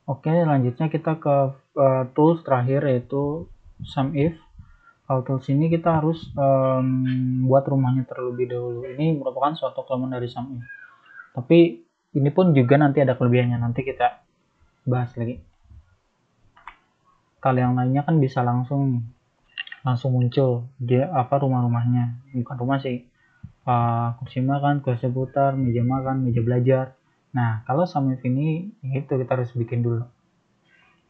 Oke, selanjutnya kita ke tools terakhir, yaitu SUMIF. Kalau tools ini kita harus buat rumahnya terlebih dahulu. Ini merupakan suatu kelemahan dari SUMIF. Tapi ini pun juga nanti ada kelebihannya, nanti kita bahas lagi. Kalau yang lainnya kan bisa langsung muncul dia rumah-rumahnya, bukan rumah sih, kursi makan, kursi putar, meja makan, meja belajar. Nah, kalau SUMIF ini itu kita harus bikin dulu,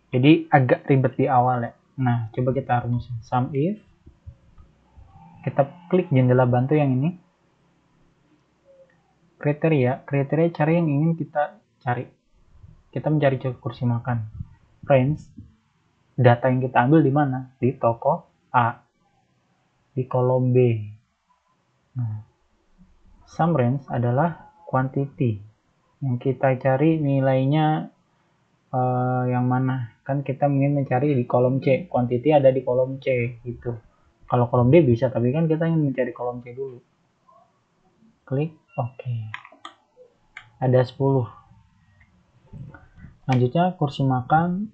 jadi agak ribet di awal ya. Nah, coba kita rumusin. SUMIF, kita klik jendela bantu yang ini, kriteria cari yang ingin kita cari. Kita mencari kursi makan. Range, data yang kita ambil di mana? Di toko A, di kolom B. Nah, sum range adalah quantity. Yang kita cari nilainya yang mana? Kan kita ingin mencari di kolom C. Quantity ada di kolom C gitu. Kalau kolom D bisa, tapi kan kita ingin mencari kolom C dulu. Klik OK. Ada 10. Selanjutnya kursi makan,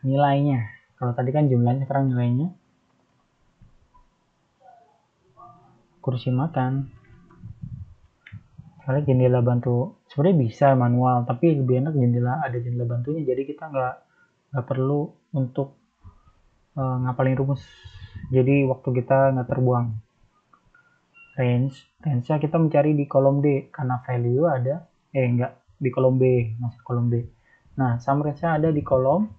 nilainya. Kalau tadi kan jumlahnya, sekarang nilainya. Kursi makan. Kali jendela bantu, sebenarnya bisa manual, tapi lebih enak ada jendela bantunya, jadi kita nggak perlu untuk ngapalin rumus, jadi waktu kita nggak terbuang. Range-nya kita mencari di kolom D, karena value ada, di kolom B, masuk kolom B. Nah, sum range-nya ada di kolom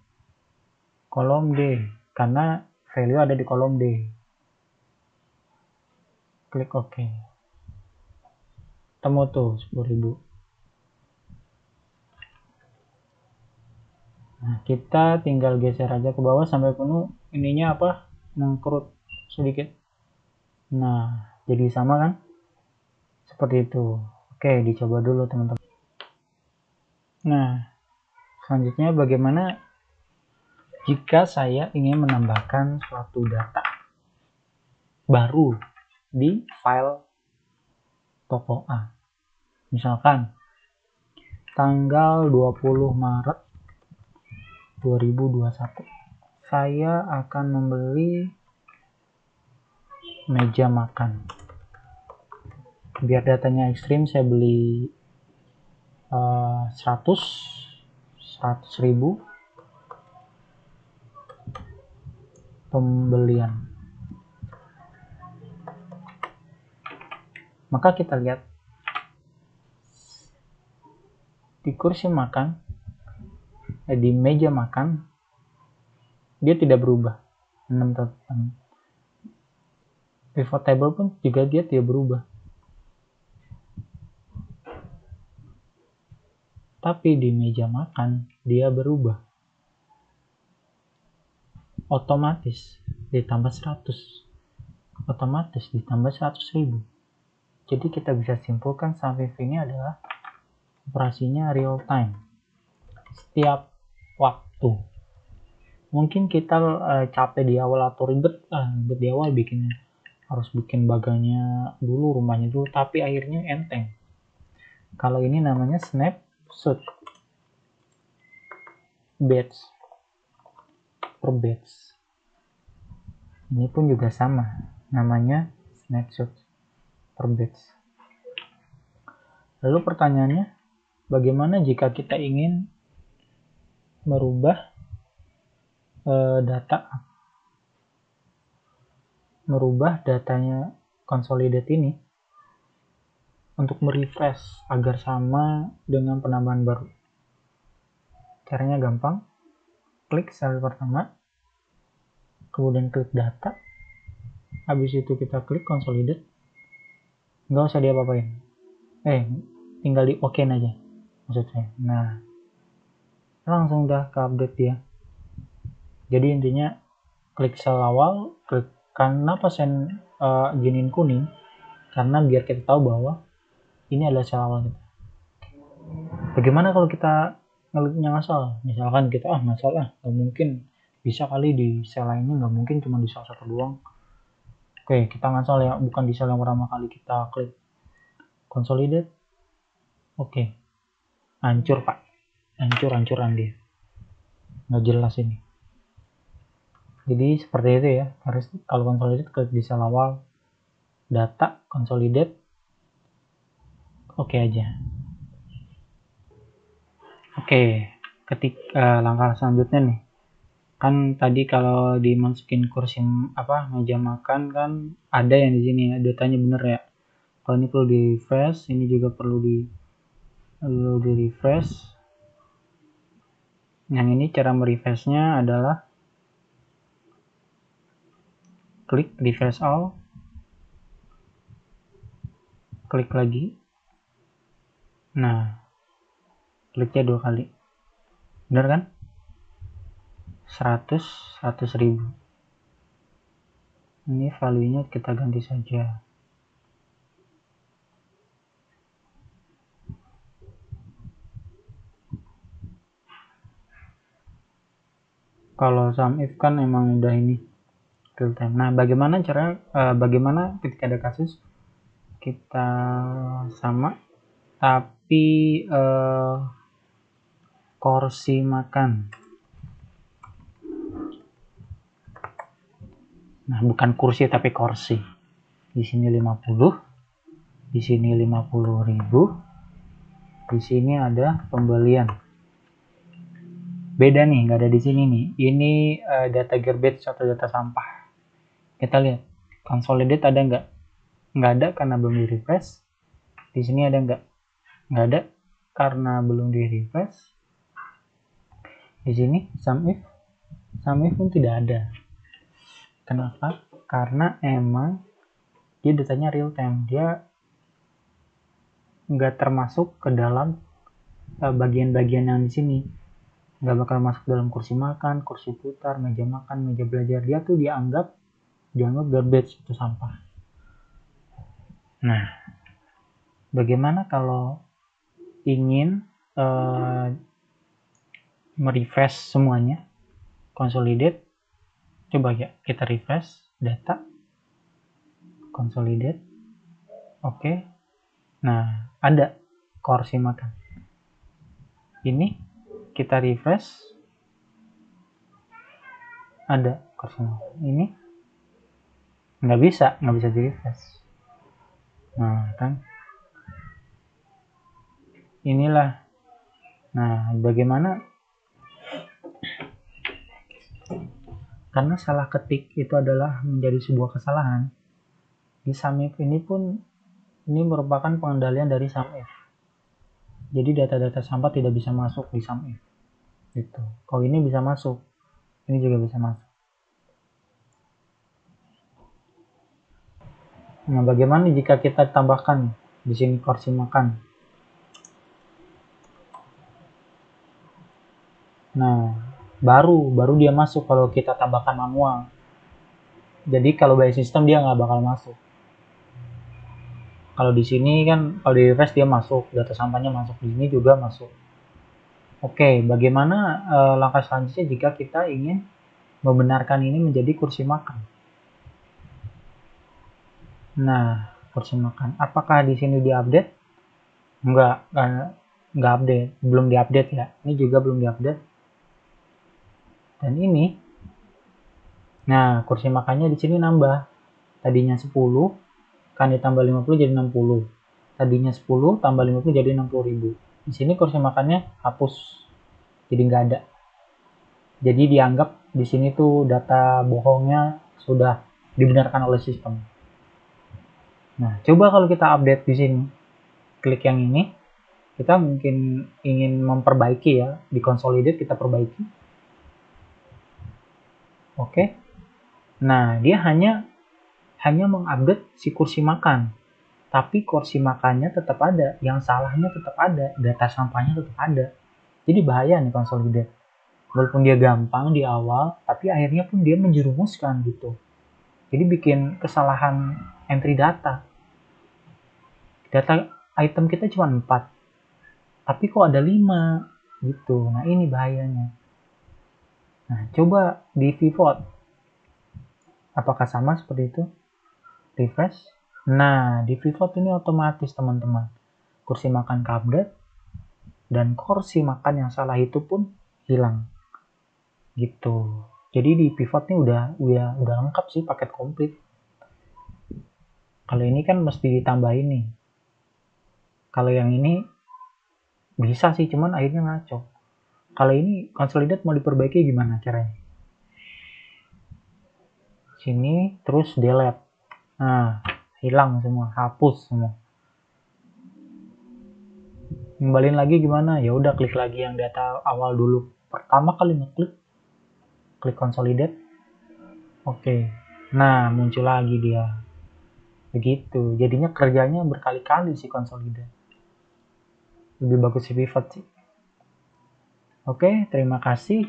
D, karena value ada di kolom D. Klik OK. Temu tuh 10.000. Nah, kita tinggal geser aja ke bawah sampai penuh, ininya mengkerut sedikit. Nah, jadi sama kan? Seperti itu. Oke, dicoba dulu teman-teman. Nah, selanjutnya bagaimana jika saya ingin menambahkan suatu data baru di file toko A. Misalkan tanggal 20 Maret 2021 saya akan membeli meja makan. Biar datanya ekstrim, saya beli 100.000 pembelian. Maka kita lihat di kursi makan, di meja makan, dia tidak berubah. 6 pivot table pun juga dia tidak berubah. Tapi di meja makan dia berubah. Otomatis ditambah 100. Otomatis ditambah 100.000. Jadi kita bisa simpulkan SUMIF ini adalah operasinya real time, setiap waktu. Mungkin kita capek di awal atau ribet di awal harus bikin baganya dulu, rumahnya dulu, tapi akhirnya enteng. Kalau ini namanya snapshot batch per batch. Ini pun juga sama, namanya snapshot per batch. Lalu pertanyaannya, bagaimana jika kita ingin merubah datanya consolidate ini untuk merefresh agar sama dengan penambahan baru? Caranya gampang. Klik sel pertama, kemudian klik data, habis itu kita klik consolidate, nggak usah diapa-apain, tinggal di OK aja maksudnya. Nah, langsung udah ke update dia. Jadi intinya klik sel awal, klik. Kenapa saya giniin kuning, karena biar kita tahu bahwa ini adalah sel awal kita. Bagaimana kalau kita ngeliknya ngasal? Misalkan kita ngasal nggak mungkin, bisa kali di sel lainnya, nggak mungkin cuma di sel satu doang. Oke, kita ngasal ya, bukan di sel yang pertama kali kita klik. Consolidate. Oke. Hancur pak, hancuran dia. nggak jelas ini. Jadi seperti itu ya, harus kalau consolidate klik di sel awal, data, consolidate, oke aja. Oke, langkah selanjutnya nih, kan tadi kalau dimasukin kursi meja makan kan ada yang di sini ya, datanya bener ya. Kalau ini perlu di refresh, ini juga perlu di refresh. Yang ini cara merefreshnya adalah klik refresh all, klik lagi. Nah, kliknya 2 kali. Bener kan? 100.000. Ini value-nya kita ganti saja. Kalau sum if kan emang udah ini real time. Nah, bagaimana ketika ada kasus kita sama tapi kursi makan. Nah, bukan kursi tapi kursi. Di sini 50, di sini 50.000, di sini ada pembelian. Beda nih, nggak ada di sini nih. Ini data garbage atau data sampah. Kita lihat, consolidate ada nggak? Nggak ada karena belum di refresh. Di sini ada nggak? Nggak ada karena belum di refresh. Di sini sum if pun tidak ada. Kenapa? Karena emang dia datanya real time, dia nggak termasuk ke dalam bagian-bagian yang di sini, nggak bakal masuk dalam kursi makan, kursi putar, meja makan, meja belajar. Dia tuh dianggap garbage, itu sampah. Nah, bagaimana kalau ingin merefresh semuanya, consolidate, coba ya kita refresh data, consolidate, oke. Nah, ada kursi makan. Ini kita refresh, ada kursi makan. Ini nggak bisa di refresh. Nah, kan inilah. Nah, bagaimana? Karena salah ketik itu adalah menjadi sebuah kesalahan. Di sum if ini pun ini merupakan pengendalian dari sum if. Jadi data-data sampah tidak bisa masuk di sum if. Gitu. Kalau ini bisa masuk, ini juga bisa masuk. Nah, bagaimana jika kita tambahkan di sini kursi makan? Nah, baru dia masuk kalau kita tambahkan manual. Jadi kalau by system dia nggak bakal masuk. Kalau di sini kan kalau di refresh dia masuk, data sampahnya masuk, di sini juga masuk. Oke, bagaimana langkah selanjutnya jika kita ingin membenarkan ini menjadi kursi makan? Nah, kursi makan. Apakah di sini diupdate? Enggak update, belum diupdate ya. Ini juga belum diupdate. Dan ini, nah kursi makannya di sini nambah. Tadinya 10, kan ditambah 50 jadi 60. Tadinya 10 tambah 50 jadi 60.000. Di sini kursi makannya hapus, jadi nggak ada. Jadi dianggap di sini tuh data bohongnya sudah dibenarkan oleh sistem. Nah, coba kalau kita update di sini, klik yang ini, kita mungkin ingin memperbaiki ya, di consolidate kita perbaiki. Oke. Nah, dia hanya mengupdate si kursi makan. Tapi kursi makannya tetap ada, yang salahnya tetap ada, data sampahnya tetap ada. Jadi bahaya nih consolidate. Walaupun dia gampang di awal, tapi akhirnya pun dia menjerumuskan gitu. Jadi bikin kesalahan entry data. Data item kita cuma 4, tapi kok ada 5 gitu. Nah, ini bahayanya. Nah, coba di pivot. Apakah sama seperti itu? Refresh. Nah, di pivot ini otomatis teman-teman. Kursi makan update dan kursi makan yang salah itu pun hilang. gitu. Jadi di pivot nih udah lengkap sih, paket komplit. Kalau ini kan mesti ditambahin nih. Kalau yang ini bisa sih, cuman akhirnya ngaco. Kalau ini consolidate mau diperbaiki gimana caranya? Sini terus delete. Nah, hilang semua, hapus semua. Kembaliin lagi gimana? Ya udah, klik lagi yang data awal dulu. Pertama kali ngeklik, klik consolidate. Oke. Nah, muncul lagi dia. Begitu. Jadinya kerjanya berkali-kali sih consolidate. Lebih bagus si pivot sih. Oke, terima kasih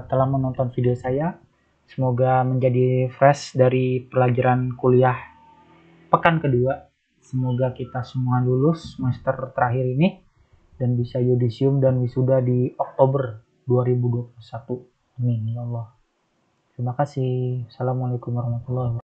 telah menonton video saya. Semoga menjadi fresh dari pelajaran kuliah pekan kedua. Semoga kita semua lulus semester terakhir ini dan bisa yudisium dan wisuda di Oktober 2021. Amin ya Allah. Terima kasih. Assalamualaikum warahmatullahi wabarakatuh.